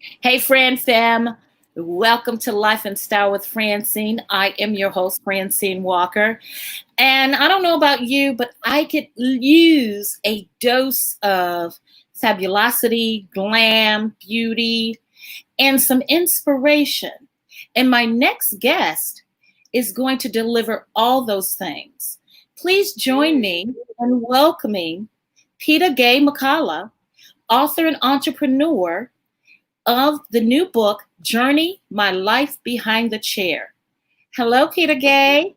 Hey, Fran Fam. Welcome to Life and Style with Francyne. I am your host, Francyne Walker. And I don't know about you, but I could use a dose of fabulosity, glam, beauty, and some inspiration. And my next guest is going to deliver all those things. Please join me in welcoming Peta-Gaye McCalla, author and entrepreneur of the new book, Journey, My Life Behind the Chair. Hello, Peta-Gaye.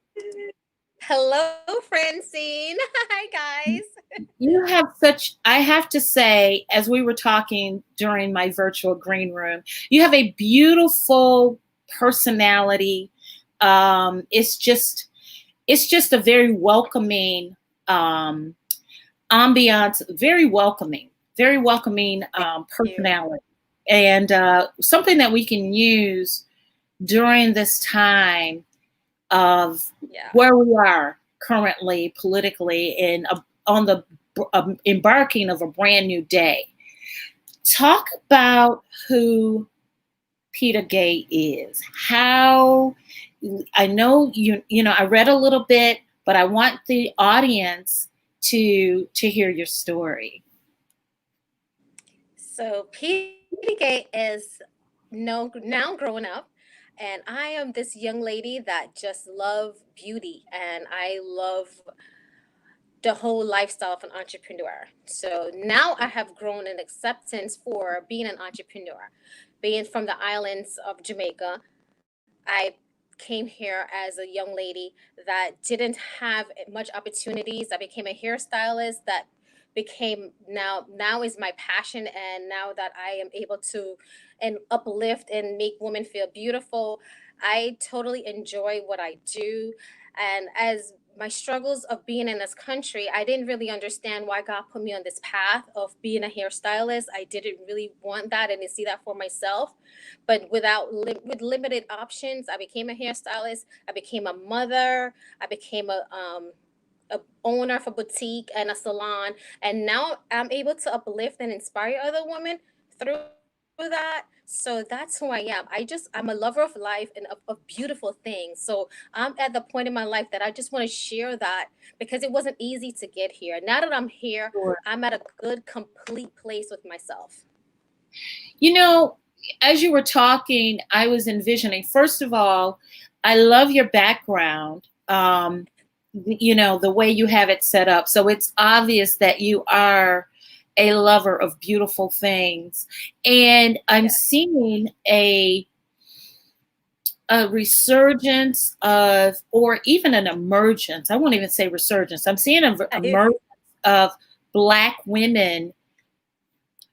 Hello, Francyne. Hi, guys. You have I have to say, as we were talking during my virtual green room, you have a beautiful personality. It's just a very welcoming ambiance, very welcoming personality. And something that we can use during this time of where we are currently politically and on the embarking of a brand new day. Talk about who Peta-Gaye is. How, I know I read a little bit, but I want the audience to hear your story. So Peta-Gaye is now growing up, and I am this young lady that just love beauty, and I love the whole lifestyle of an entrepreneur. So now I have grown an acceptance for being an entrepreneur. Being from the islands of Jamaica, I came here as a young lady that didn't have much opportunities. I became a hairstylist that became now is my passion, and now that I am able to and uplift and make women feel beautiful, I totally enjoy what I do. And as my struggles of being in this country, I didn't really understand why God put me on this path of being a hairstylist. I didn't really want that and to see that for myself, but with limited options, I became a hairstylist. I became a mother. I became a owner of a boutique and a salon, and now I'm able to uplift and inspire other women through that. So that's who I am. I'm a lover of life and of beautiful things. So I'm at the point in my life that I just want to share that because it wasn't easy to get here. Now that I'm here, Sure. I'm at a good, complete place with myself. You know, as you were talking, I was envisioning, first of all, I love your background, the way you have it set up. So it's obvious that you are a lover of beautiful things. And I'm Yes. seeing a resurgence of, or even an emergence. I won't even say resurgence. I'm seeing an emergence of Black women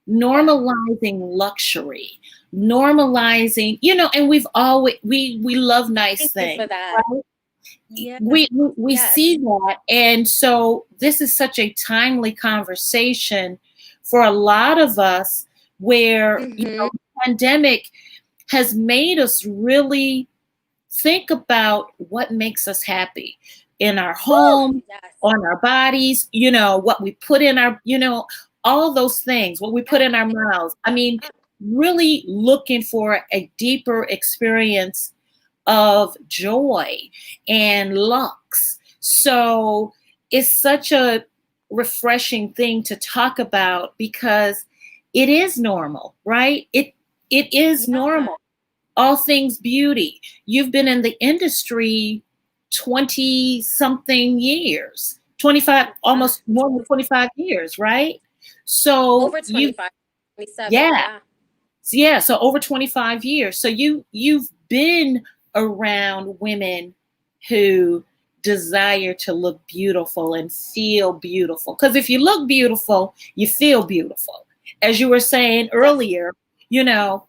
normalizing luxury, normalizing, and we love nice Thank you things. for that. Right? Yes. We Yes. see that, and so this is such a timely conversation for a lot of us, where Mm-hmm. the pandemic has made us really think about what makes us happy in our home, Yes. on our bodies, what we put in our, all those things, what we put in our mouths. I mean, really looking for a deeper experience of joy and lux. So it's such a refreshing thing to talk about because it is normal, right? It is Yeah. normal. All things beauty. You've been in the industry 20 something years, 25, Uh, almost more than 25 years, right? So over you, 25, 27. yeah, Yeah. yeah. So over 25 years. So you've been around women who desire to look beautiful and feel beautiful. Because if you look beautiful, you feel beautiful. As you were saying Yes. earlier, you know,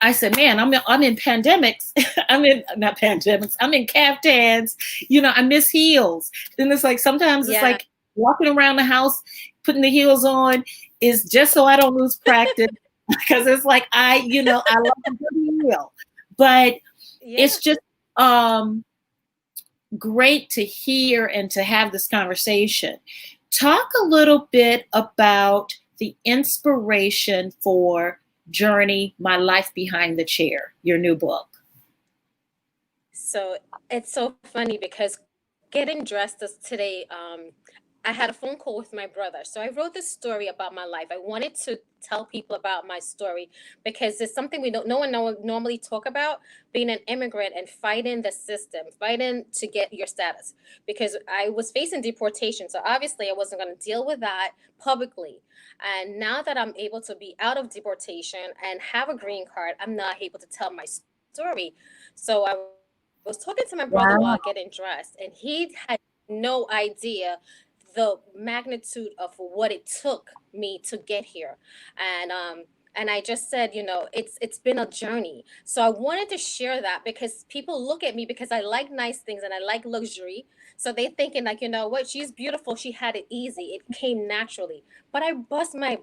I said, man, I'm in pandemics. I'm in not pandemics. I'm in caftans. I miss heels. And it's like sometimes it's Yeah. like walking around the house, putting the heels on is just so I don't lose practice because it's like I love a good heel. But Yeah. it's just um great to hear and to have this conversation. Talk a little bit about the inspiration for Journey, My Life Behind the Chair, your new book. So it's so funny because getting dressed today, I had a phone call with my brother. So I wrote this story about my life. I wanted to tell people about my story because it's something no one normally talk about, being an immigrant and fighting the system, fighting to get your status. Because I was facing deportation. So obviously I wasn't going to deal with that publicly. And now that I'm able to be out of deportation and have a green card, I'm not able to tell my story. So I was talking to my brother Wow. while getting dressed, and he had no idea the magnitude of what it took me to get here. And I just said, it's been a journey. So I wanted to share that because people look at me because I like nice things and I like luxury. So they thinking like, you know what, she's beautiful. She had it easy. It came naturally. But I bust my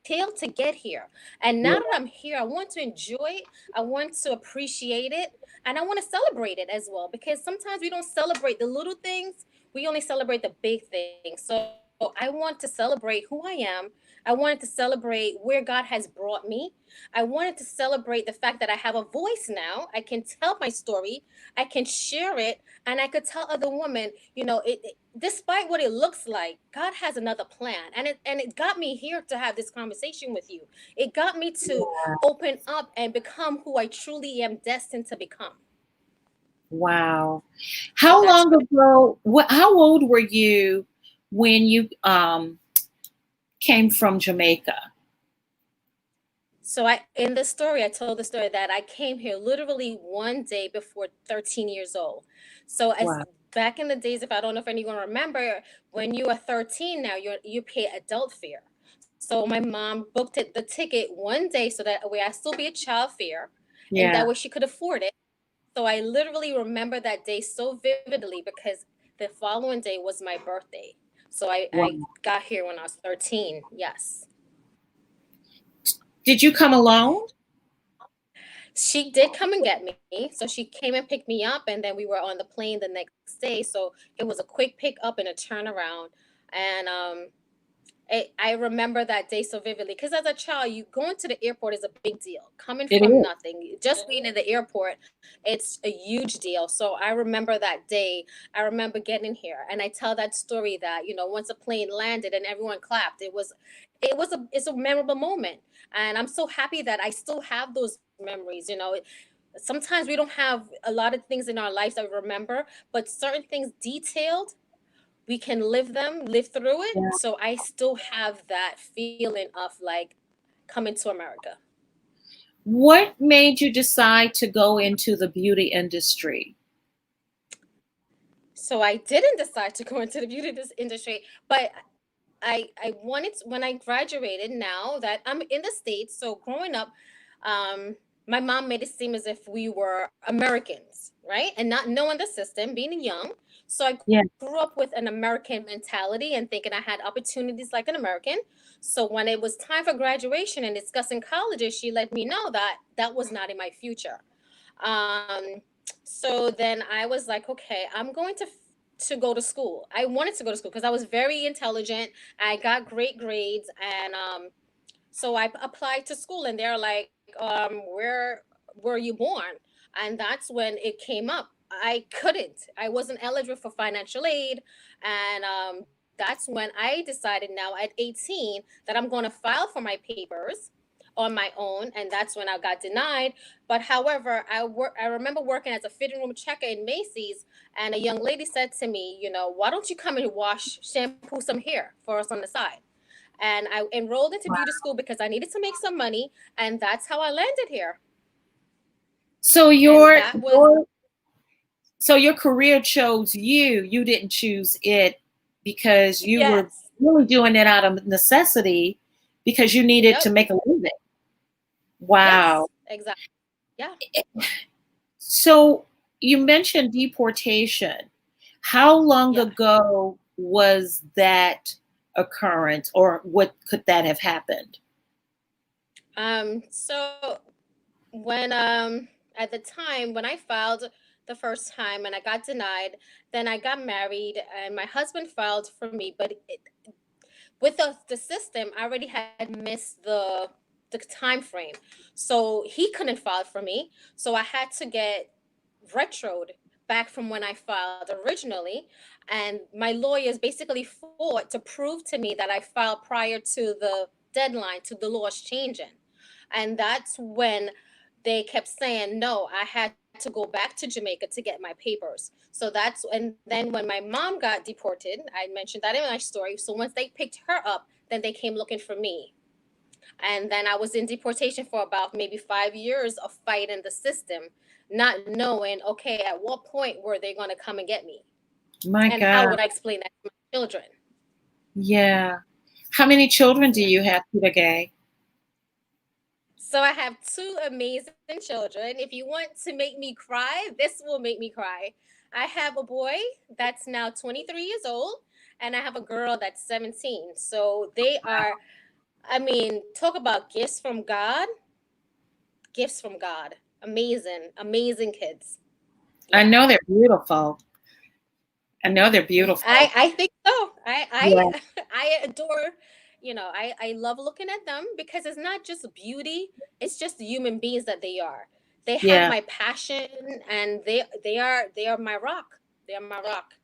tail to get here. And now Yeah. that I'm here, I want to enjoy it. I want to appreciate it. And I want to celebrate it as well because sometimes we don't celebrate the little things. We only celebrate the big things. So I want to celebrate who I am. I wanted to celebrate where God has brought me. I wanted to celebrate the fact that I have a voice now. I can tell my story. I can share it, and I could tell other women, despite what it looks like, God has another plan, and it got me here to have this conversation with you. It got me to open up and become who I truly am destined to become. Wow. So How that's long ago, how old were you when you came from Jamaica? So in this story, I told the story that I came here literally one day before 13 years old. So as Wow. back in the days, if I don't know if anyone remember, when you are 13 now, you pay adult fare. So my mom booked the ticket one day so that way I still be a child fare, and that Yeah. way she could afford it. So I literally remember that day so vividly because the following day was my birthday. So Wow. I got here when I was 13. Yes. Did you come alone? She did come and get me. So she came and picked me up, and then we were on the plane the next day. So it was a quick pick up and a turnaround. And I remember that day so vividly because as a child, you going to the airport is a big deal. Coming It from is. nothing, just being in the airport, it's a huge deal. So I remember that day. I remember getting here, and I tell that story that once a plane landed and everyone clapped, it's a memorable moment, and I'm so happy that I still have those memories. Sometimes we don't have a lot of things in our lives that we remember, but certain things detailed we can live through it. Yeah. So I still have that feeling of like coming to America. What made you decide to go into the beauty industry? So I didn't decide to go into the beauty industry, but I wanted when I graduated. Now that I'm in the States, so growing up, um, my mom made it seem as if we were Americans, right? And not knowing the system, being young. So I Yeah. grew up with an American mentality and thinking I had opportunities like an American. So when it was time for graduation and discussing colleges, she let me know that that was not in my future. Um, so then I was like, okay, I'm going to go to school. I wanted to go to school because I was very intelligent. I got great grades, and so I applied to school, and they're like, where were you born? And that's when it came up. I couldn't. I wasn't eligible for financial aid, and that's when I decided now at 18 that I'm going to file for my papers on my own, and that's when I got denied. But however, I remember working as a fitting room checker in Macy's, and a young lady said to me, why don't you come and shampoo some hair for us on the side? And I enrolled into beauty school because I needed to make some money, and that's how I landed here. So And that was your career chose you. You didn't choose it because you were yes, really doing it out of necessity because you needed to yep, make a living. Wow. yes, exactly, yeah. So you mentioned deportation. How long Yeah. ago was that occurrence, or what could that have happened? So when at the time when I filed the first time and I got denied, then I got married and my husband filed for me, but with the system, I already had missed the time frame. So he couldn't file for me. So I had to get retroed back from when I filed originally. And my lawyers basically fought to prove to me that I filed prior to the deadline to the laws changing. And that's when they kept saying, no, I had to go back to Jamaica to get my papers. So that's, and then when my mom got deported, I mentioned that in my story. So once they picked her up, then they came looking for me. And then I was in deportation for about maybe 5 years of fighting the system, not knowing, okay, at what point were they going to come and get me? My And how God. would I explain that to my children? Yeah. How many children do you have, Peta-Gaye? So I have two amazing children. If you want to make me cry, this will make me cry. I have a boy that's now 23 years old, and I have a girl that's 17. So they are, I mean, talk about gifts from God. Gifts from God. Amazing, amazing kids. I Yeah. know they're beautiful. I know they're beautiful. I think so. Yeah. I adore, I love looking at them because it's not just beauty, it's just the human beings that they are. They have Yeah. my passion, and they are my rock. They are my rock.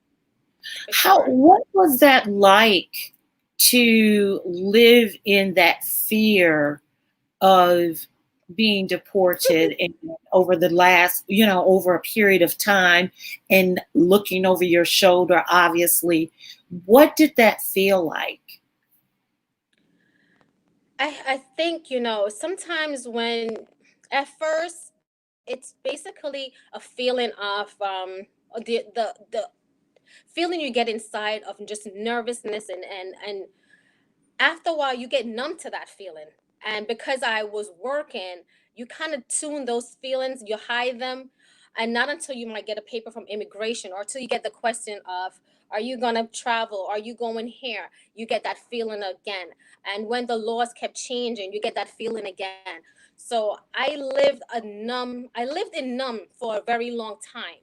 For sure. What was that like to live in that fear of being deported and over the last, over a period of time and looking over your shoulder, obviously? What did that feel like? I think, sometimes when at first it's basically a feeling of the feeling you get inside of just nervousness, and after a while you get numb to that feeling. And because I was working, you kind of tune those feelings, you hide them, and not until you might get a paper from immigration, or until you get the question of, are you going to travel, are you going here, you get that feeling again. And when the laws kept changing, you get that feeling again. So I lived in numb for a very long time.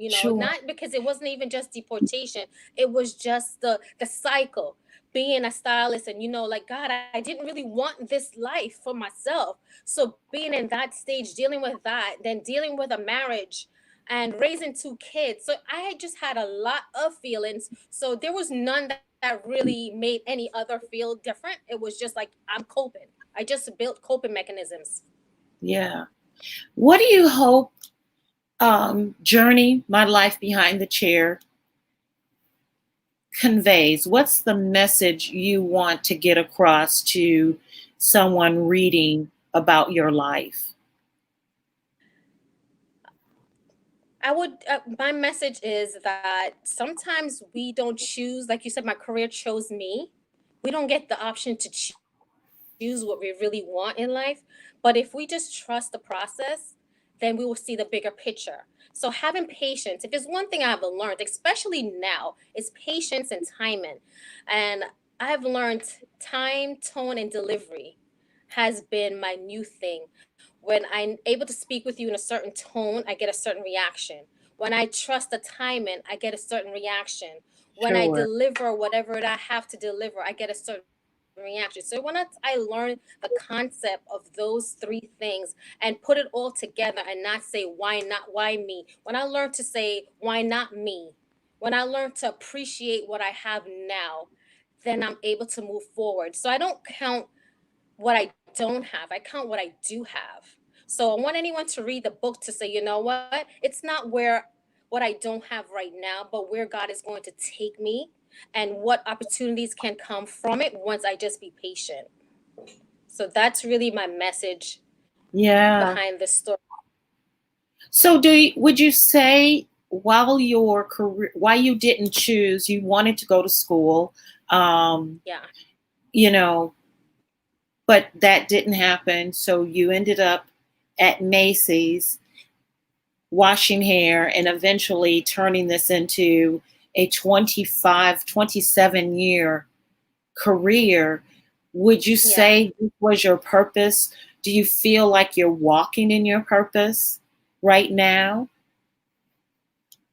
Sure. Not because it wasn't even just deportation, it was just the cycle, being a stylist. And like, God, I didn't really want this life for myself. So being in that stage, dealing with that, then dealing with a marriage and raising two kids, so I just had a lot of feelings. So there was none that really made any other feel different. It was just like, I'm coping. I just built coping mechanisms. Yeah. What do you hope Journey, My Life Behind the Chair, conveys? What's the message you want to get across to someone reading about your life? My message is that sometimes we don't choose, like you said, my career chose me. We don't get the option to choose what we really want in life. But if we just trust the process, then we will see the bigger picture. So having patience, if there's one thing I've learned, especially now, is patience and timing. And I've learned time, tone, and delivery has been my new thing. When I'm able to speak with you in a certain tone, I get a certain reaction. When I trust the timing, I get a certain reaction. When I Sure. deliver whatever I have to deliver, I get a certain reaction. So when I learned the concept of those three things and put it all together, and not say, why not, why me? When I learned to say, why not me? When I learned to appreciate what I have now, then I'm able to move forward. So I don't count what I don't have, I count what I do have. So I want anyone to read the book to say, you know what? It's not where what I don't have right now, but where God is going to take me, and what opportunities can come from it once I just be patient. So that's really my message Yeah. behind this story. So would you say while your career, why you didn't choose, you wanted to go to school, um, Yeah. you know, but that didn't happen. So you ended up at Macy's washing hair and eventually turning this into a 25, 27-year career. Would you Yeah. say this was your purpose? Do you feel like you're walking in your purpose right now?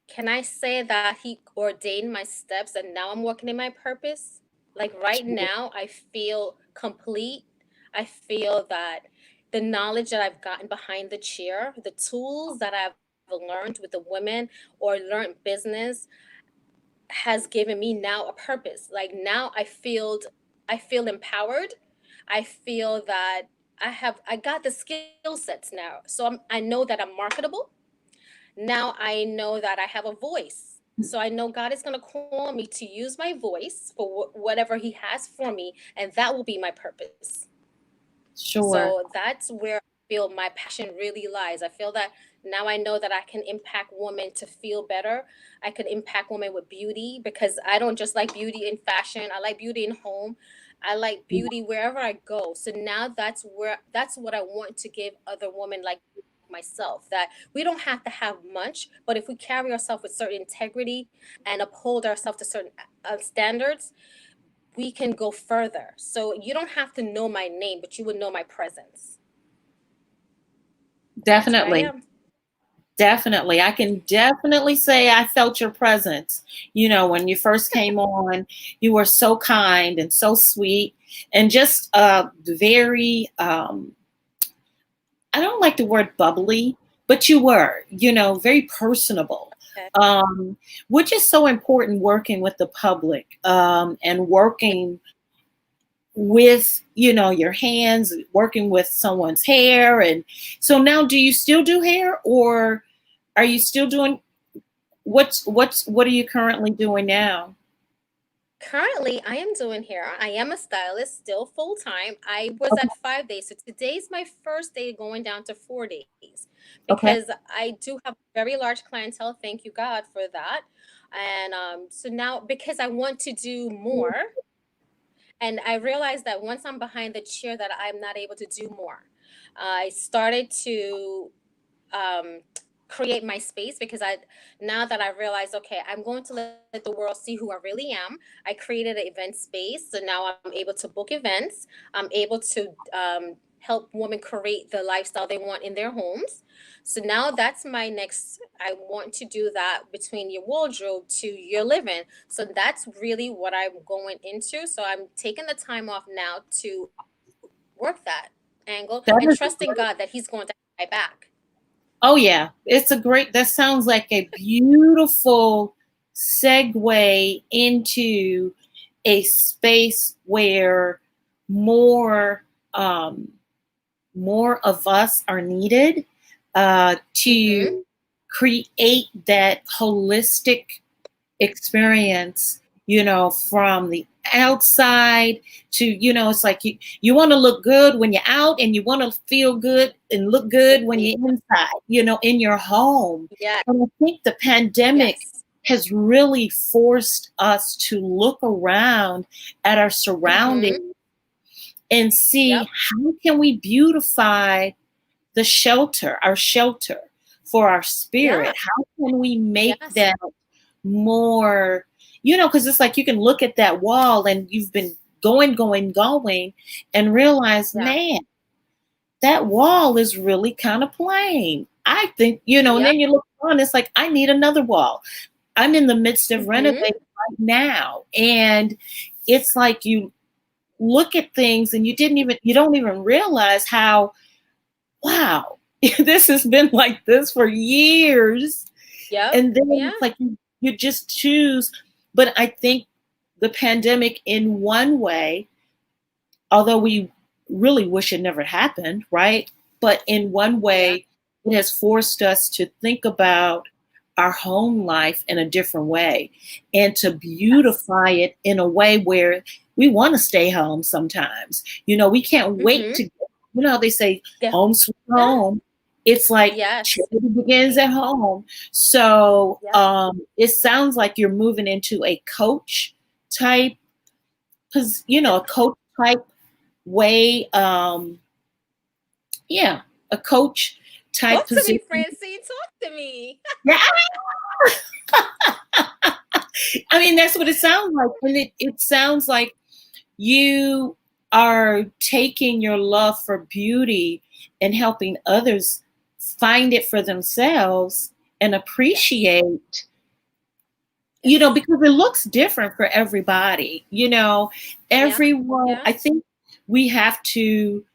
Can I say that he ordained my steps and now I'm walking in my purpose? Like right now, I feel complete. I feel that the knowledge that I've gotten behind the chair, the tools that I've learned with the women or learned business has given me now a purpose. Like now I feel empowered. I feel that I got the skill sets now. So I know that I'm marketable. Now I know that I have a voice. So I know God is going to call me to use my voice for whatever he has for me, and that will be my purpose. Sure. So that's where I feel my passion really lies. I feel that now I know that I can impact women to feel better. I can impact women with beauty because I don't just like beauty in fashion. I like beauty in home. I like beauty wherever I go. So now that's what I want to give other women like myself, that we don't have to have much, but if we carry ourselves with certain integrity and uphold ourselves to certain standards, we can go further. So you don't have to know my name, but you would know my presence. That's where I Definitely. am. Definitely. I can definitely say I felt your presence. When you first came on, you were so kind and so sweet and just very, I don't like the word bubbly, but you were, very personable, Okay. which is so important working with the public, and working with, your hands, working with someone's hair. And so now, do you still do hair, or are you still doing what are you currently doing now? Currently, I am doing hair. I am a stylist, still full time. I was Okay. at 5 days, so today's my first day going down to 4 days Okay. because I do have a very large clientele. Thank you, God, for that. And so now, because I want to do more, and I realized that once I'm behind the chair, that I'm not able to do more. I started to um, create my space because now that I realized, okay, I'm going to let the world see who I really am. I created an event space, so now I'm able to book events. I'm able to help women create the lifestyle they want in their homes. So now that's my next. I want to do that between your wardrobe to your living. So that's really what I'm going into. So I'm taking the time off now to work that angle That and is trusting God that He's going to have my back. Oh yeah, that sounds like a beautiful segue into a space where more um, more of us are needed, Mm-hmm. to create that holistic experience, from the outside to, it's like you want to look good when you're out, and you want to feel good and look good when you're inside, in your home. Yes, And I think the pandemic yes. has really forced us to look around at our surroundings Mm-hmm. and see Yep. how can we beautify our shelter for our Yeah. spirit. How can we make Yes. that more, because it's like you can look at that wall and you've been going, and realize, Yeah. man, that wall is really kind of plain. I think, and Yep. then you look on, it's like, I need another wall. I'm in the midst of Mm-hmm. renovating right now. And it's like you look at things and you don't even realize how, wow, this has been like this for years. Yep. And then Yeah. it's like you just choose. But I think the pandemic, in one way, although we really wish it never happened, right? But in one Yeah. way, it has forced us to think about our home life in a different way, and to Yes. beautify it in a way where we want to stay home sometimes. We can't wait Mm-hmm. to, they say Yeah. home sweet Yeah. home. It's like Yes. charity begins at home. So Yep. it sounds like you're moving into a coach type, because, a coach type way, yeah, a coach type Talk to me, position. Francine. Talk to me. Yeah, I mean, that's what it sounds like. And it sounds like you are taking your love for beauty and helping others find it for themselves and Yes. appreciate, Yes. because it looks different for everybody. Yeah. Everyone, Yeah. I think we have to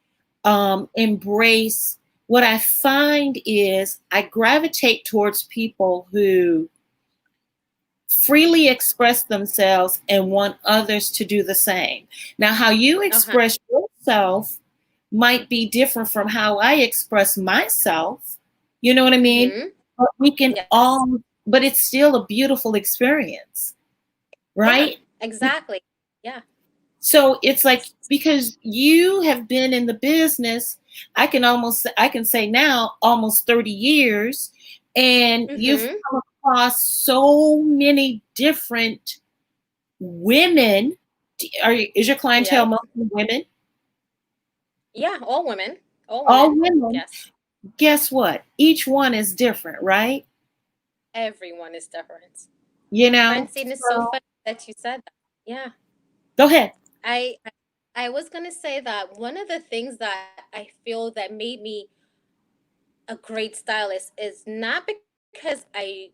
embrace. What I find is I gravitate towards people who freely express themselves and want others to do the same. Now, how you express yourself might be different from how I express myself. You know what I mean? Mm-hmm. But we can Yes. all, but it's still a beautiful experience, right? Yeah, exactly. Yeah. So it's like, because you have been in the business, I can say now almost 30 years, and you've Mm-hmm. come across so many different women. Is your clientele Yes. mostly women? Yeah, all women. All All women. women. Yes. Guess what? Each one is different, right? Everyone is different. You know? Francine, is so So, funny that you said that. Yeah. go ahead. I I was gonna say that one of the things that I feel that made me a great stylist is not because I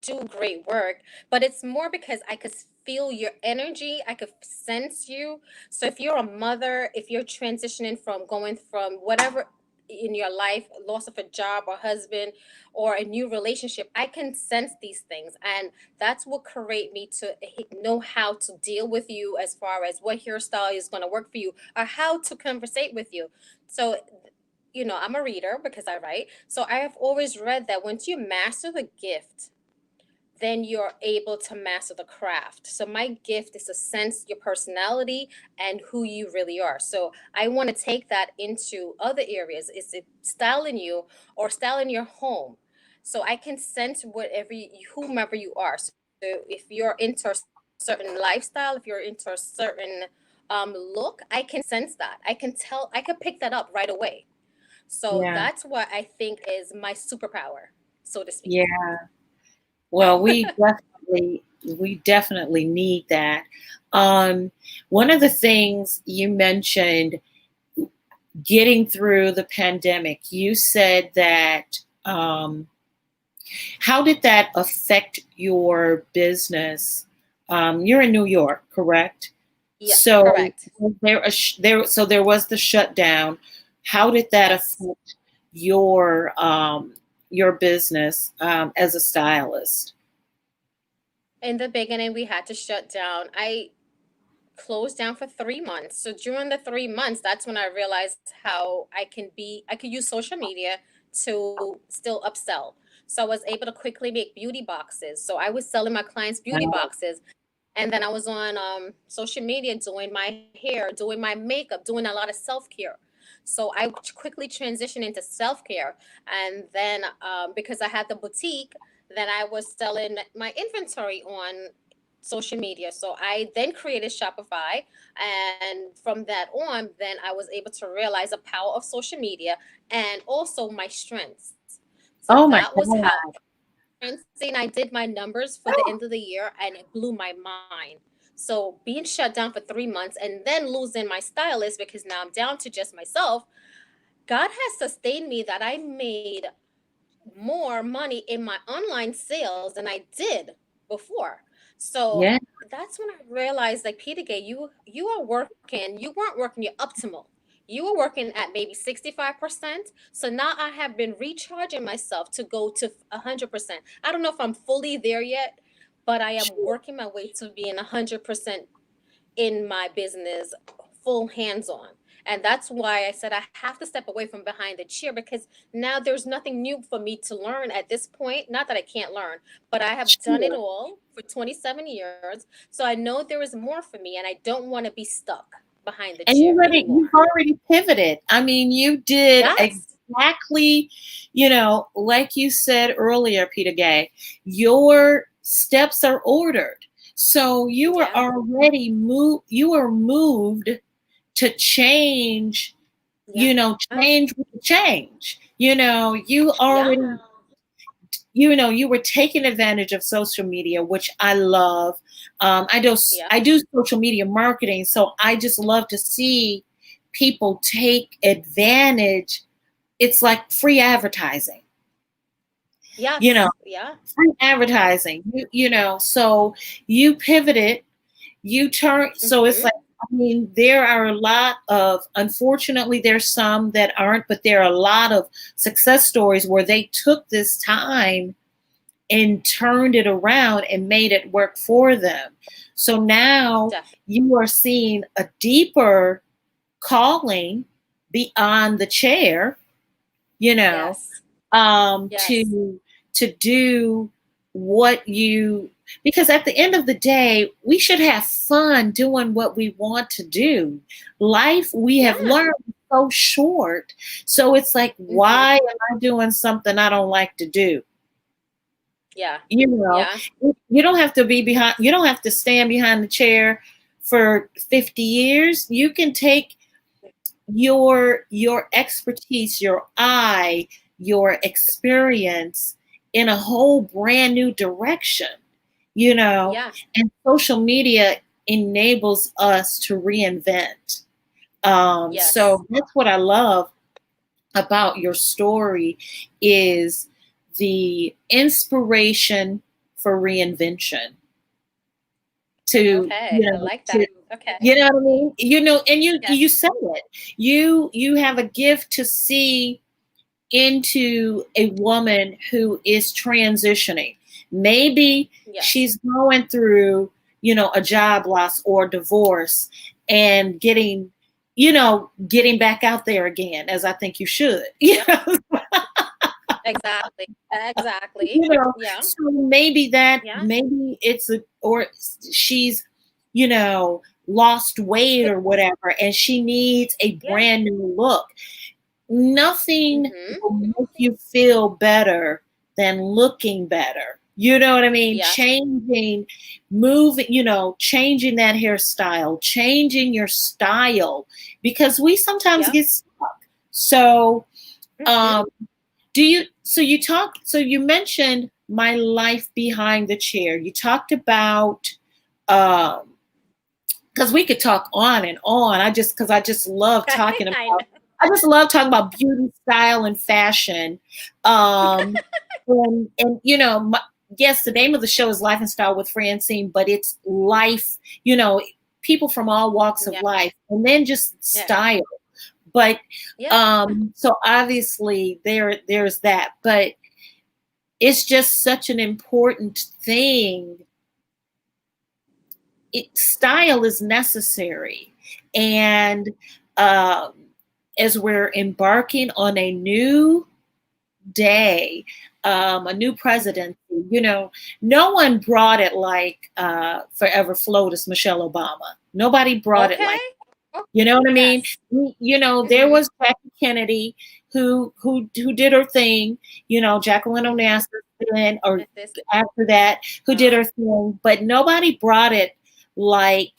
do great work, but it's more because I could feel your energy. I could sense you. So if you're a mother, if you're transitioning from going from whatever in your life, loss of a job or husband or a new relationship, I can sense these things. And that's what create me to know how to deal with you as far as what hairstyle is going to work for you or how to conversate with you. So I'm a reader because I write. So I have always read that once you master the gift, then you're able to master the craft. So my gift is to sense your personality and who you really are. So I want to take that into other areas. Is it styling you or styling your home? So I can sense whomever you are. So if you're into a certain lifestyle, if you're into a certain look, I can sense that. I can tell. I can pick that up right away. So Yeah. that's what I think is my superpower, so to speak. Yeah. Well, we definitely need that. One of the things you mentioned, getting through the pandemic, you said that, how did that affect your business? You're in New York, correct? Yeah, So correct. there was the shutdown. How did that Yes. affect your business as a stylist? In the beginning, we had to shut down. I closed down for 3 months. So during the 3 months, that's when I realized how I could use social media to still upsell. So I was able to quickly make beauty boxes. So I was selling my clients beauty Wow. boxes. And then I was on social media doing my hair, doing my makeup, doing a lot of self care. So I quickly transitioned into self care. And then because I had the boutique, then I was selling my inventory on social media. So I then created Shopify. And from that on, then I was able to realize the power of social media and also my strengths. So Oh my that was how, God. and saying I did my numbers for the end of the year and it blew my mind. So being shut down for 3 months and then losing my stylist because now I'm down to just myself, God has sustained me that I made more money in my online sales than I did before. So Yeah. that's when I realized, like, Peta-Gaye, you are working, you weren't working your optimal. You were working at maybe 65%. So now I have been recharging myself to go to 100%. I don't know if I'm fully there yet, but I am Sure. working my way to being 100% in my business, full hands on. And that's why I said I have to step away from behind the chair because now there's nothing new for me to learn at this point. Not that I can't learn, but I have done it Sure. all for 27 years. So I know there is more for me and I don't want to be stuck behind the And chair you've anymore. already pivoted. I mean, you did Yes. exactly, like you said earlier, Peta-Gaye, your steps are ordered. So you were Yeah. already moved to change, Yeah. change with the change. You Yeah. already, you were taking advantage of social media, which I love. Yeah. I do social media marketing, so I just love to see people take advantage. It's like free advertising, you know, Yes. Yeah. free advertising. So you pivoted, you turn. So it's Mm-hmm. like, I mean, there are a lot of, unfortunately, there's some that aren't, but there are a lot of success stories where they took this time and turned it around and made it work for them. So now you are seeing a deeper calling beyond the chair, you know, to do what you, because at the end of the day, we should have fun doing what we want to do. Life, we have learned, is so short. So it's like, why am I doing something I don't like to do? Yeah. You know, you don't have to be behind, you don't have to stand behind the chair for 50 years. You can take your expertise, your eye, your experience in a whole brand new direction, you know, and social media enables us to reinvent. So that's what I love about your story, is the inspiration for reinvention. To, I like that. You know what I mean? You know, and you said it. You have a gift to see into a woman who is transitioning. Maybe she's going through, you know, a job loss or divorce and getting back out there again, as I think you should. You know? Exactly. You know, so maybe maybe it's or she's, you know, lost weight or whatever, and she needs a brand new look. Nothing will make you feel better than looking better. You know what I mean? Changing, moving, you know, changing that hairstyle, changing your style, because we sometimes get stuck. So, so you mentioned my life behind the chair. You talked about, because we could talk on and on. Because I just love talking about, I just love talking about beauty, style, and fashion. And you know, yes, the name of the show is Life and Style with Francyne, but it's life, you know, people from all walks of life, and then just style. But so obviously there's that, but it's just such an important thing. Style is necessary, and as we're embarking on a new day, a new presidency, you know, no one brought it like Forever Flotus Michelle Obama. Nobody brought it like. You know what I mean? You know, there was Jackie Kennedy who did her thing. You know, Jacqueline Onassis, or after that, who did her thing. But nobody brought it like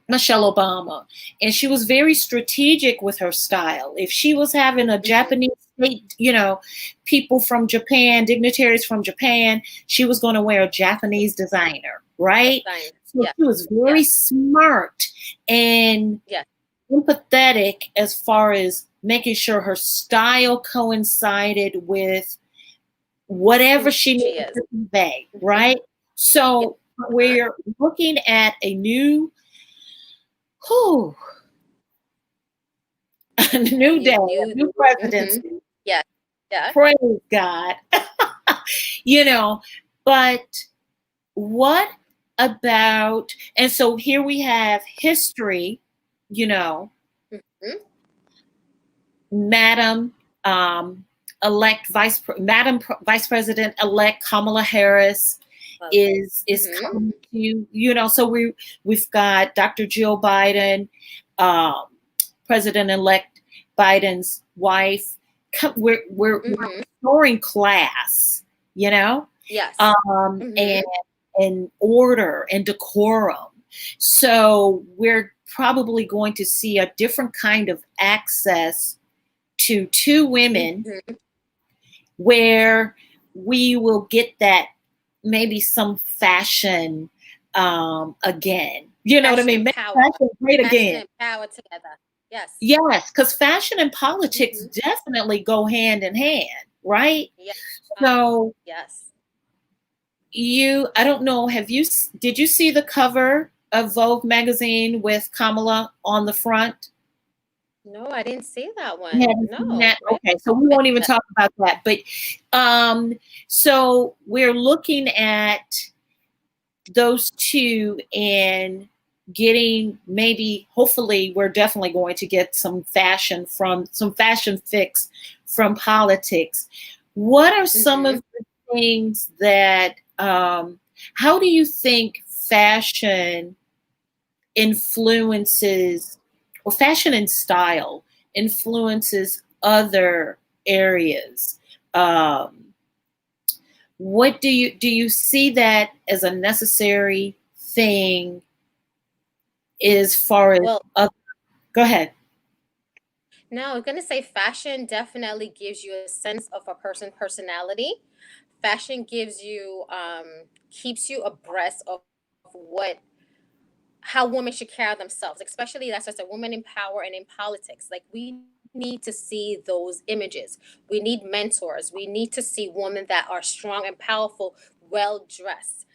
Michelle Obama. And she was very strategic with her style. If she was having a Japanese state, you know, people from Japan, dignitaries from Japan, she was going to wear a Japanese designer, right? So she was very smart and empathetic as far as making sure her style coincided with whatever she needed to convey, right? So we're looking at a new a new day, a new presidency. Praise God. You know, but what about, and so here we have history, you know, Madam Vice President elect Kamala Harris is coming to, you know, so we've got Dr. Jill Biden, President-elect Biden's wife. We're restoring class, you know, and order and decorum. So we're probably going to see a different kind of access to two women where we will get that, maybe some fashion again. You know what I mean? Make fashion great again. And power together. Yes. Yes, because fashion and politics definitely go hand in hand, right? Yes. So I don't know, did you see the cover of Vogue magazine with Kamala on the front? No, I didn't see that You one. haven't seen No, that? right? Okay, so we won't even talk about that. But so we're looking at those two and getting, maybe, hopefully, we're definitely going to get some fashion fix from politics. What are some of the things that, how do you think fashion influences, or fashion and style influences other areas? What do you see that as a necessary thing as far as Well, other? Go ahead. no, I'm gonna say fashion definitely gives you a sense of a person's personality. Fashion gives you keeps you abreast of what how women should carry themselves, especially that's just a woman in power and in politics. Like we need to see those images. We need mentors. We need to see women that are strong and powerful, well dressed.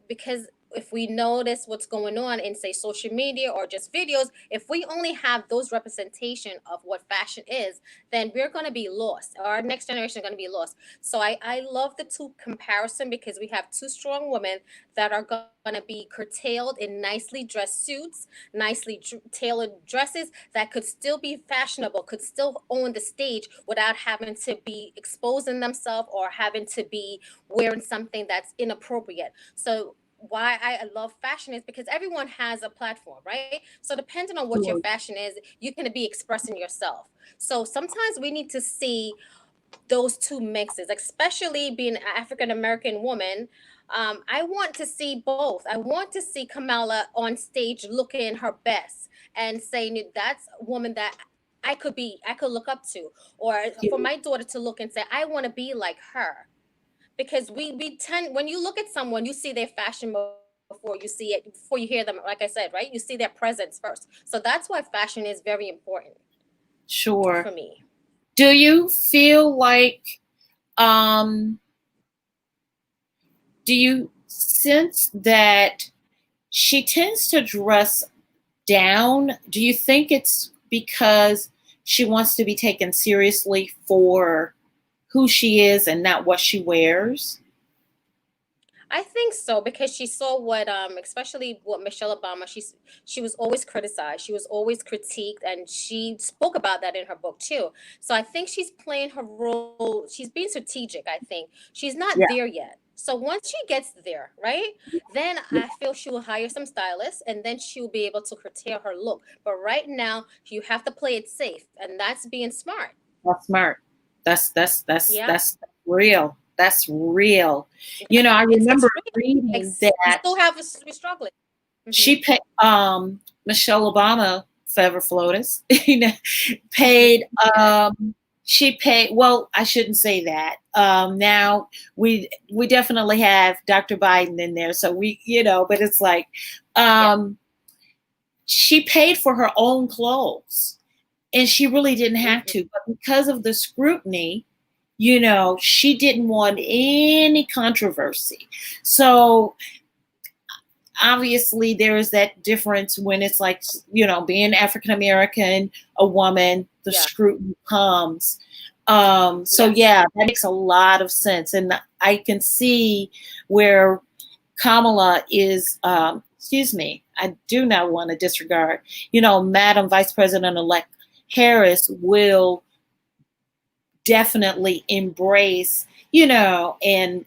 Because if we notice what's going on in, say, social media or just videos, if we only have those representation of what fashion is, then we're going to be lost. Our next generation is going to be lost. So I love the two comparison because we have two strong women that are going to be curtailed in nicely dressed suits, nicely tailored dresses that could still be fashionable, could still own the stage without having to be exposing themselves or having to be wearing something that's inappropriate. So why I love fashion is because everyone has a platform, right? So depending on what your fashion is, you can be expressing yourself. So sometimes we need to see those two mixes, especially being an African American woman. I want to see both. I want to see Kamala on stage looking her best and saying that's a woman that I could look up to, or for my daughter to look and say, I want to be like her. Because we tend, when you look at someone, you see their fashion before you see it, before you hear them. Like I said, right? You see their presence first. So that's why fashion is very important. Sure. For me. Do you feel like, do you sense that she tends to dress down? Do you think it's because she wants to be taken seriously for who she is and not what she wears? I think so because she saw what especially what Michelle Obama, she was always criticized, she was always critiqued, and she spoke about that in her book too. So I think she's playing her role, she's being strategic. I think she's not Yeah. there yet. So once she gets there, right, then I feel she will hire some stylists and then she'll be able to curtail her look. But right now you have to play it safe, and that's being smart. That's smart. Yeah. That's real. That's real. You know, I It's remember real. reading We that still have we're struggling. she paid, Michelle Obama, forever FLOTUS, you know, paid, Yeah. she paid, well, I shouldn't say that. Now we definitely have Dr. Biden in there. So we, you know, but it's like, Yeah. she paid for her own clothes and she really didn't have to, but because of the scrutiny, you know, she didn't want any controversy. So obviously there is that difference when it's like, you know, being African American, a woman, the Yeah. scrutiny comes. So Yes. yeah, that makes a lot of sense. And I can see where Kamala is, excuse me, I do not want to disregard, you know, Madam Vice President-elect Harris will definitely embrace, you know, and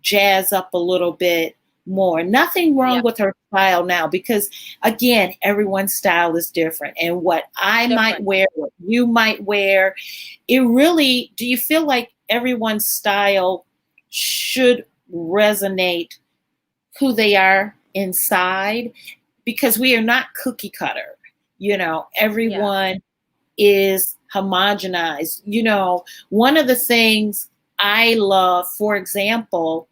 jazz up a little bit more. Nothing wrong Yeah. with her style now, because again, everyone's style is different. And what I might wear, what you might wear, it really, do you feel like everyone's style should resonate who they are inside? Because we are not cookie cutter. You know, Yeah. everyone is homogenized. You know, one of the things I love, for example,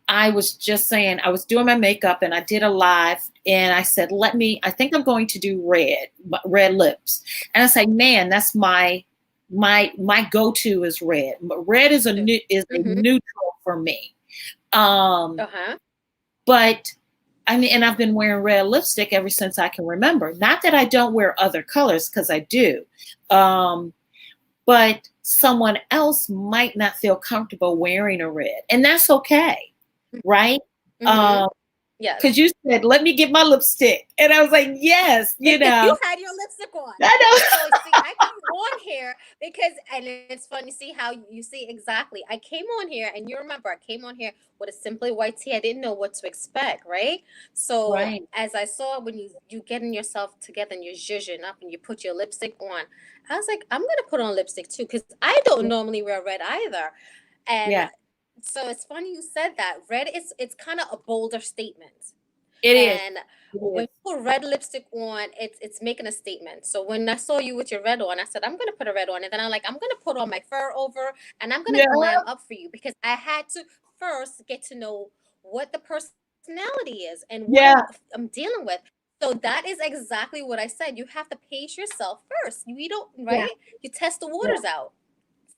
I was just saying, I was doing my makeup and I did a live and I said, I think I'm going to do red lips. And I say, man, that's my go-to is red. Red is a neutral for me. Uh-huh. But I mean, and I've been wearing red lipstick ever since I can remember. Not that I don't wear other colors, because I do. But someone else might not feel comfortable wearing a red, and that's okay, right? Mm-hmm. Yes. Because you said, let me get my lipstick. And I was like, yes, you know. You had your lipstick on. I know. So see, I came on here because, and it's funny, see how you see exactly. I came on here, and you remember I came on here with a simply white tee. I didn't know what to expect, right? So Right. as I saw when you getting yourself together and you're zhuzhing up and you put your lipstick on, I was like, I'm gonna put on lipstick too, because I don't normally wear red either. And Yeah. so it's funny you said that. Red is, it's kind of a bolder statement. It is. And when you put red lipstick on, it's making a statement. So when I saw you with your red on, I said, I'm gonna put a red on, and then I'm like, I'm gonna put on my fur over, and I'm gonna glam up for you, because I had to first get to know what the personality is and what I'm dealing with. So that is exactly what I said. You have to pace yourself first. You don't, right? You test the waters out.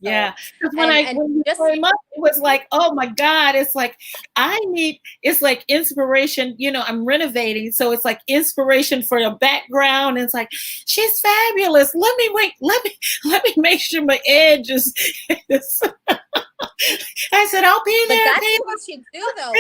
So, yeah. Because when you came up, it was like, oh my God, it's like, it's like inspiration, you know, I'm renovating. So it's like inspiration for the background. And it's like, she's fabulous. Let me make sure my edge is. I said, I'll be there. But that's what we should do, though.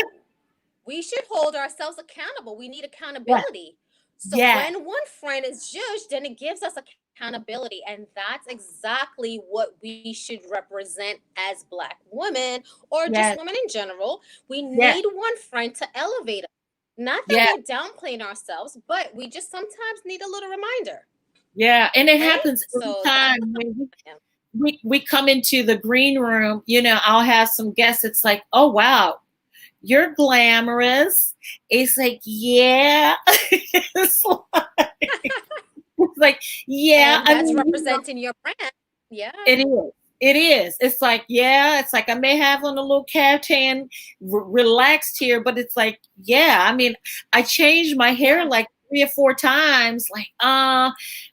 We should hold ourselves accountable. We need accountability. So when one friend is judged, then it gives us accountability. And that's exactly what we should represent as Black women, or just women in general. We need one friend to elevate us. Not that we're downplaying ourselves, but we just sometimes need a little reminder. Yeah, and it happens every time when we come into the green room. You know, I'll have some guests. It's like, oh wow, you're glamorous. It's like, yeah. It's like, yeah. And that's representing your brand. Yeah. It is. It is. It's like, yeah, it's like I may have on a little caftan, relaxed here, but it's like, yeah, I mean, I changed my hair like 3 or 4 times, like,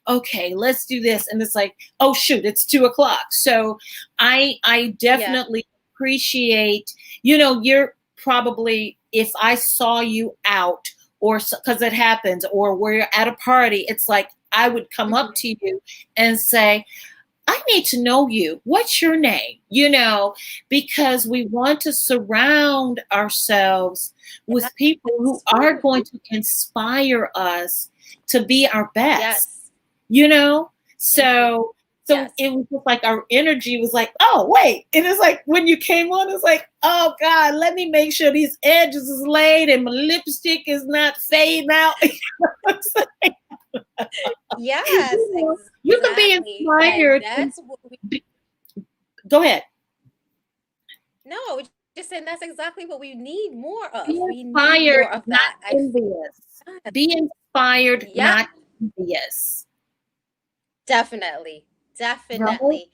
okay, let's do this. And it's like, oh shoot, it's 2:00. So I definitely appreciate, you know, you're probably, if I saw you out, or because it happens, or we're at a party, it's like I would come up to you and say, I need to know you. What's your name? You know, because we want to surround ourselves with people who are going to inspire us to be our best, you know? So it was just like our energy was like, oh, wait. And it's like when you came on, it's like, oh God, let me make sure these edges is laid and my lipstick is not fading out. Yes, you can be inspired. That's what Go ahead. No, just saying that's exactly what we need more of. Be inspired, more of not that. envious. Be inspired, not envious. Definitely. Right?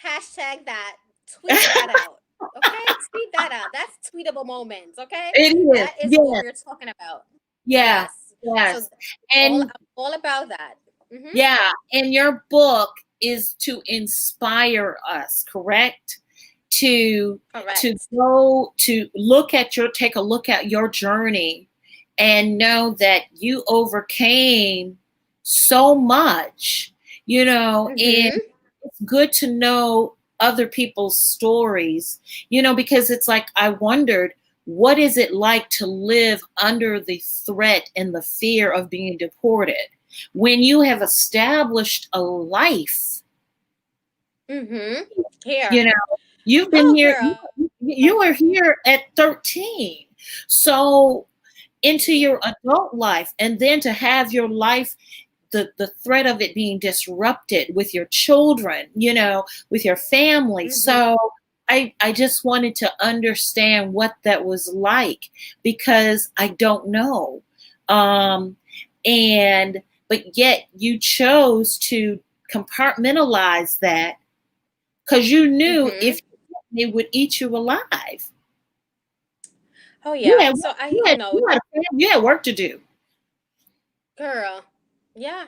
Hashtag that. Tweet that out. Okay? Tweet that out. That's tweetable moments. Okay? It is. That is what we're talking about. Yeah. Yes. So and I'm all about that. Yeah. And your book is to inspire us, correct? To go to take a look at your journey and know that you overcame so much, you know, and it's good to know other people's stories, you know, because it's like, I wondered, what is it like to live under the threat and the fear of being deported when you have established a life? Here. You know, you've been here. You were here at 13. So into your adult life, and then to have your life, the threat of it being disrupted with your children, you know, with your family. So I just wanted to understand what that was like, because I don't know. But yet you chose to compartmentalize that, because you knew if it would eat you alive. Oh yeah. You had work to do. Girl. Yeah.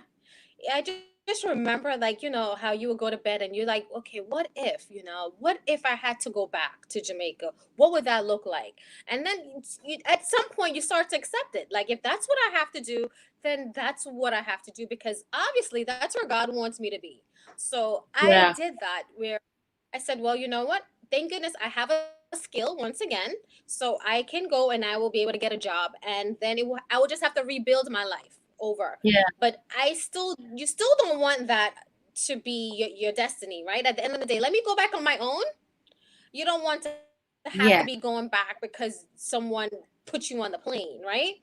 I just remember, like, how you would go to bed and you're like, okay, what if I had to go back to Jamaica? What would that look like? And then at some point you start to accept it. Like, if that's what I have to do, then that's what I have to do, because obviously that's where God wants me to be. So I Yeah. did that, where I said, well, you know what? Thank goodness I have a skill once again, so I can go and I will be able to get a job, and then I will just have to rebuild my life over. Yeah. But you still don't want that to be your destiny, right? At the end of the day, let me go back on my own. You don't want to have to be Yeah. going back because someone put you on the plane, right?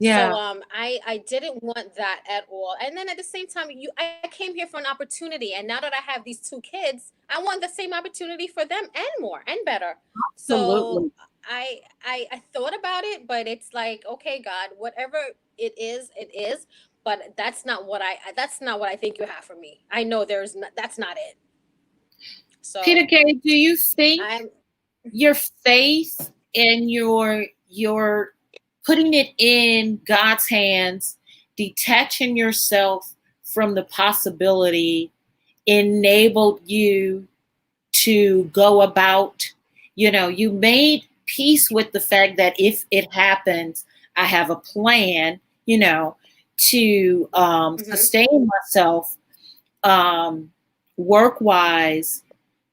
So Yeah. I didn't want that at all. And then at the same time, I came here for an opportunity, and now that I have these two kids, I want the same opportunity for them, and more and better. So Absolutely. I thought about it, but it's like, okay, God, whatever it is, it is. But that's not what I think you have for me. I know that's not it. So Peta-Gaye, do you think I'm your faith and your putting it in God's hands, detaching yourself from the possibility, enabled you to go about, you made peace with the fact that if it happens, I have a plan, to mhm. sustain myself, work wise.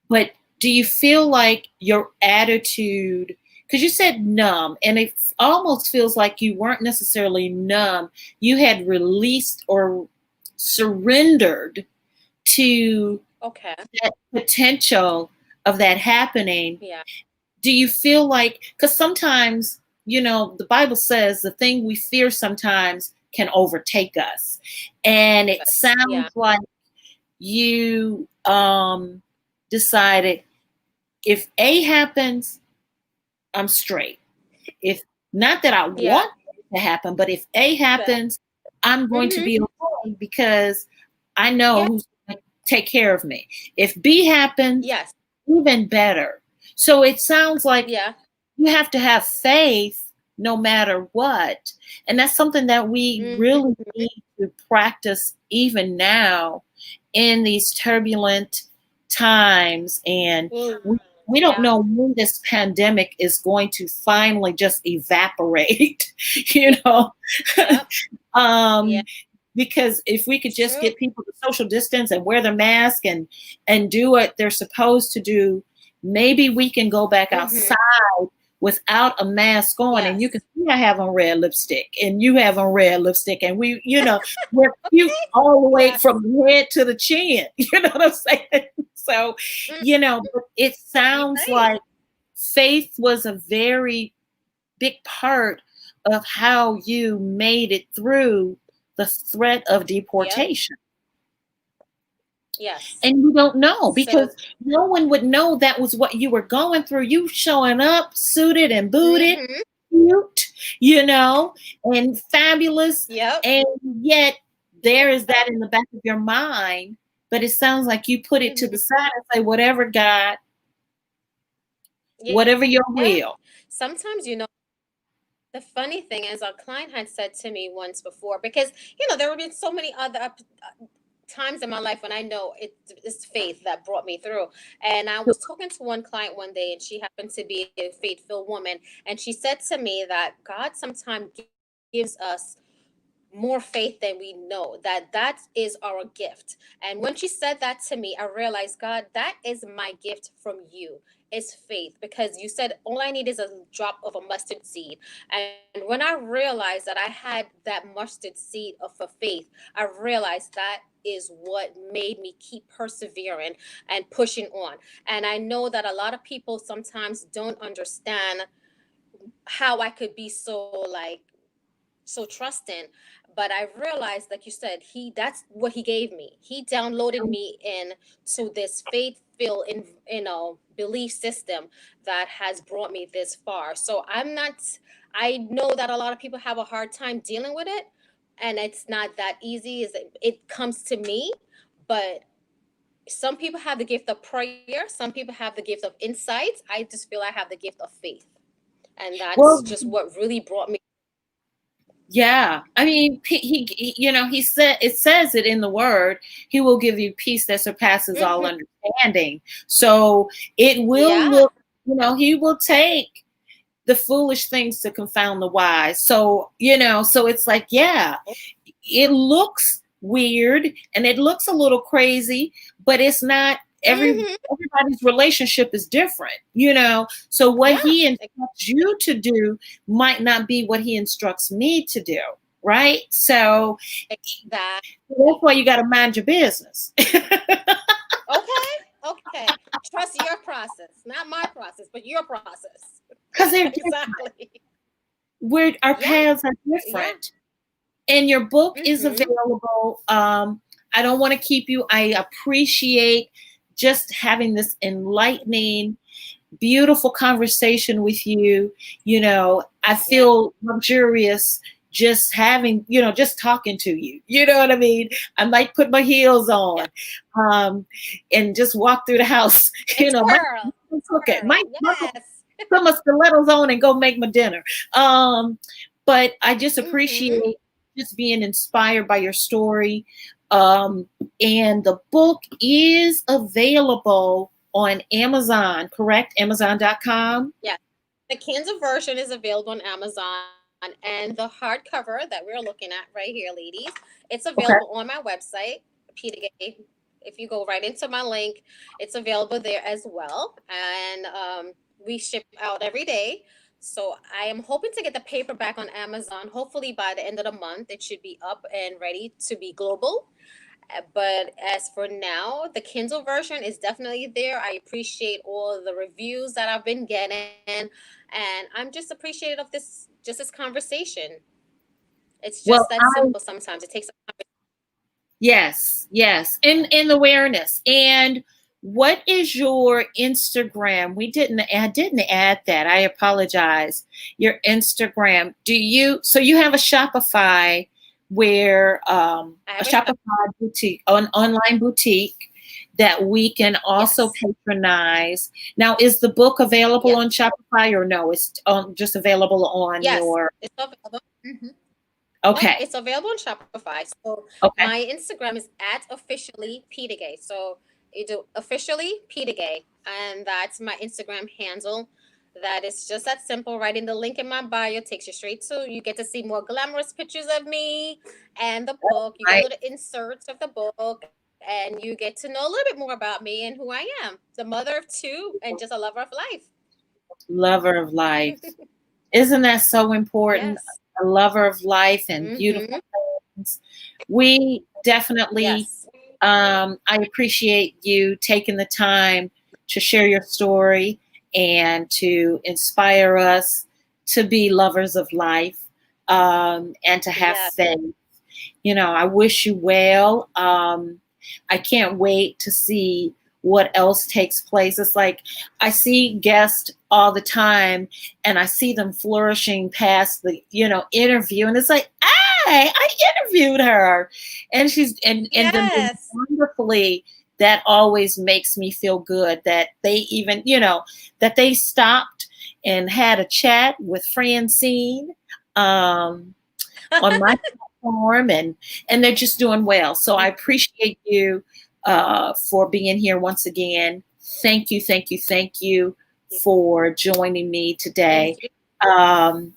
But do you feel like your attitude, because you said numb, and it almost feels like you weren't necessarily numb, you had released or surrendered to Okay. that potential of that happening. Yeah. Do you feel like, because sometimes, the Bible says the thing we fear sometimes can overtake us. And it Yeah. sounds like you decided, if A happens, I'm straight. If not that I Yeah. want it to happen, but if A But happens, I'm going to mhm. be okay because I know Yeah. who's going to take care of me. If B happens, Yes. even better. So it sounds like Yeah. you have to have faith no matter what. And that's something that we Mhm. really need to practice even now in these turbulent times. And Ooh, we don't yeah. know when this pandemic is going to finally just evaporate, you know. Yep. Yeah. um, because if we could It's just true. get people to social distance and wear their mask and do what they're supposed to do, maybe we can go back Mhm. outside without a mask on, and you can Yes. see I have on red lipstick and you have on red lipstick, and we're cute Okay. all the way Yes. from the head to the chin. You know what I'm saying? So, Mm, but it you're sounds right. like faith was a very big part of how you made it through the threat of Yep. deportation. Yes. And you don't know, So because no one would know that was what you were going through. You showing up suited and booted, mhm. cute, and fabulous. Yep. And yet there is Yep. that in the back of your mind. But it sounds like you put it to the Mhm. side and say, whatever, God, Yeah. whatever your will. Sometimes, the funny thing is, a client had said to me once before, because there have been so many other times in my life when I know it's faith that brought me through. And I was talking to one client one day, and she happened to be a faith-filled woman, and she said to me that God sometimes gives us more faith than we know, that is our gift. And when she said that to me, I realized, God, that is my gift from you, is faith, because you said all I need is a drop of a mustard seed. And when I realized that I had that mustard seed of a faith, I realized that is what made me keep persevering and pushing on. And I know that a lot of people sometimes don't understand how I could be so trusting. But I realized, like you said, that's what he gave me. He downloaded me in to this faith filled in belief system that has brought me this far. So I know that a lot of people have a hard time dealing with it, and it's not that easy as it comes to me. But some people have the gift of prayer, some people have the gift of insight. I just feel I have the gift of faith, and that's Well, just what really brought me. Yeah, I mean, he said, it says it in the word, he will give you peace that surpasses all understanding. So it will Yeah. look, he will take the foolish things to confound the wise. So, so it's like, yeah, it looks weird and it looks a little crazy, but it's not. Everybody's relationship is different. So what Yeah. he instructs you to do might not be what he instructs me to do, right? So Exactly. that's why you got to mind your business. Okay. Trust your process, not my process, but your process. Because Exactly. our Yeah. paths are Yeah. different. And your book is available. I don't want to keep you. I appreciate just having this enlightening, beautiful conversation with you. I feel luxurious just having, just talking to you. You know what I mean? I might put my heels on, and just walk through the house. Twirl. Might Yes. put my stilettos on and go make my dinner. But I just appreciate just being inspired by your story. And the book is available on Amazon, correct? Amazon.com? Yeah. The Kindle version is available on Amazon, and the hardcover that we're looking at right here, ladies, it's Okay. available on my website, Peta-Gaye. If you go right into my link, it's available there as well. And we ship out every day. So I am hoping to get the paperback on Amazon. Hopefully by the end of the month, it should be up and ready to be global. But as for now, the Kindle version is definitely there. I appreciate all the reviews that I've been getting, and I'm just appreciative of this conversation. It's Well, just that simple. Sometimes it takes. yes, and awareness. And what is your Instagram? I didn't add that. I apologize. Your Instagram. So you have a Shopify where I a have a Shopify boutique, an online boutique that we can also yes, patronize. Now, is the book available yes, on Shopify or no? It's just available on yes. your. It's available. Nope, Okay. it's available on Shopify. So Okay. my Instagram is at officially Peta-Gaye. So you do officially Peta-Gaye, and that's my Instagram handle. That is just that simple. Right in the link in my bio takes you straight to. You get to see more glamorous pictures of me and the book. You get Right. little inserts of the book, and you get to know a little bit more about me and who I am. The mother of two, and just a lover of life. Lover of life. Isn't that so important? Yes. A lover of life and beautiful things. We definitely, Yes. I appreciate you taking the time to share your story and to inspire us to be lovers of life, and to have Yes. faith. I wish you well. I can't wait to see what else takes place. It's like I see guests all the time and I see them flourishing past the, interview. And it's like, hey, I interviewed her. And she's and then Yes. wonderfully. That always makes me feel good that they even, that they stopped and had a chat with Francyne on my platform, and they're just doing well. So I appreciate you for being here once again. Thank you for joining me today. And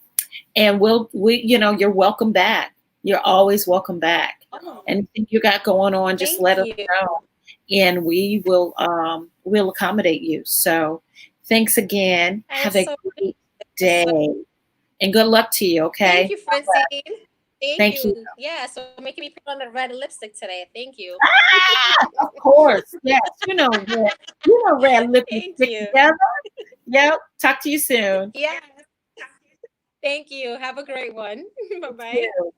you're welcome back. You're always welcome back. Anything you got going on, just Thank let us you. know, and we'll accommodate you. So thanks again. Have a So great day, and good luck to you. thank Okay. you, Francyne. Thank Thank you. you. Yeah, so making me put on the red lipstick today. Thank you. Of course. Yes. Red lipstick Thank stick you. together. Yep. Talk to you soon. Yeah. Thank you. Have a great one. Bye bye. You too.